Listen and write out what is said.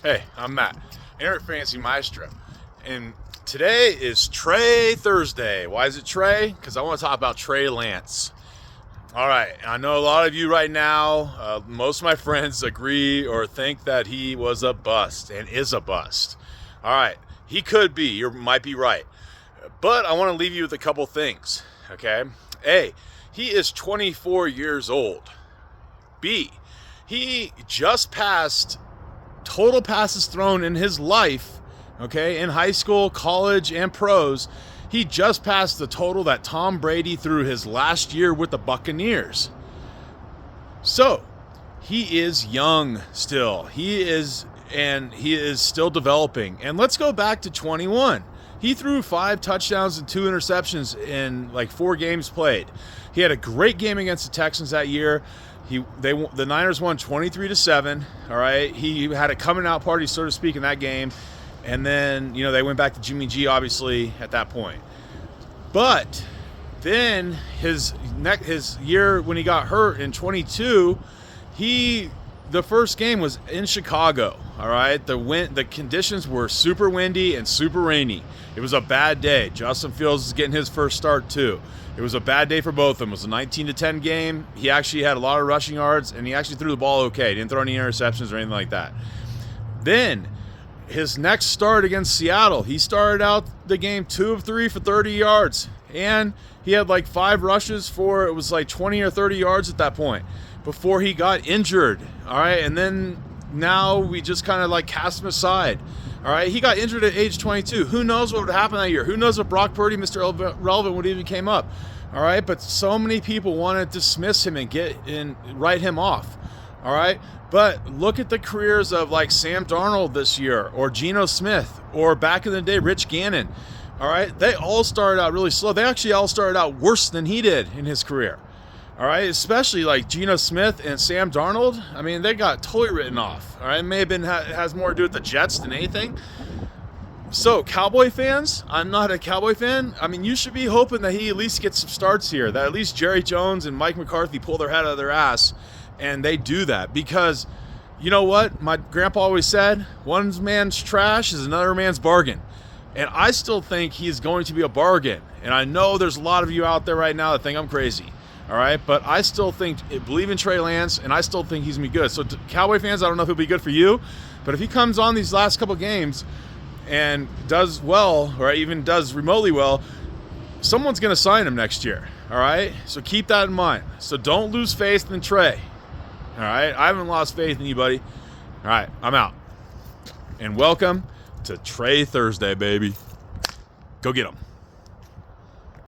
Hey, I'm Matt, Internet Fantasy Maestro, and today is Trey Thursday. Why is it Trey? Because I want to talk about Trey Lance. All right, I know a lot of you right now, most of my friends agree or think that he was a bust and is a bust. All right, he could be, you might be right, but I want to leave you with a couple things, okay? A, he is 24 years old. B, he just passed total passes thrown in his life, okay, in high school, college, and pros. He just passed the total that Tom Brady threw his last year with the Buccaneers. So, he is young still. He is still developing. And let's go back to 21. He threw 5 touchdowns and 2 interceptions in like 4 games played. He had a great game against the Texans that year. The Niners won 23-7. All right, he had a coming out party, so to speak, in that game, and then they went back to Jimmy G, obviously, at that point. But then his year when he got hurt in 22, the first game was in Chicago. All right, the conditions were super windy and super rainy. It was a bad day. Justin Fields is getting his first start too. It was a bad day for both of them. It was a 19-10 game. He actually had a lot of rushing yards, and he actually threw the ball okay. He didn't throw any interceptions or anything like that. Then, his next start against Seattle, he started out the game 2 of 3 for 30 yards. And he had like 5 rushes for, it was like 20 or 30 yards at that point before he got injured. All right, and then now we just kind of like cast him aside. All right, he got injured at age 22. Who knows what would happen that year? Who knows if Brock Purdy, Mr. Relevant, would even came up? All right, but so many people want to dismiss him and write him off. All right, but look at the careers of like Sam Darnold this year, or Geno Smith, or back in the day, Rich Gannon. All right, they all started out really slow. They actually all started out worse than he did in his career. All right, especially like Geno Smith and Sam Darnold. I mean, they got totally written off. All right, it may have been has more to do with the Jets than anything. So, Cowboy fans, I'm not a Cowboy fan. I mean, you should be hoping that he at least gets some starts here. That at least Jerry Jones and Mike McCarthy pull their head out of their ass, and they do that because, you know what? My grandpa always said, one man's trash is another man's bargain. And I still think he's going to be a bargain. And I know there's a lot of you out there right now that think I'm crazy. All right, but I still believe in Trey Lance, and I still think he's going to be good. So, Cowboy fans, I don't know if he'll be good for you, but if he comes on these last couple games and does well, or even does remotely well, someone's going to sign him next year. All right, so keep that in mind. So don't lose faith in Trey. All right, I haven't lost faith in you, buddy. All right, I'm out. And welcome to Trey Thursday, baby. Go get him.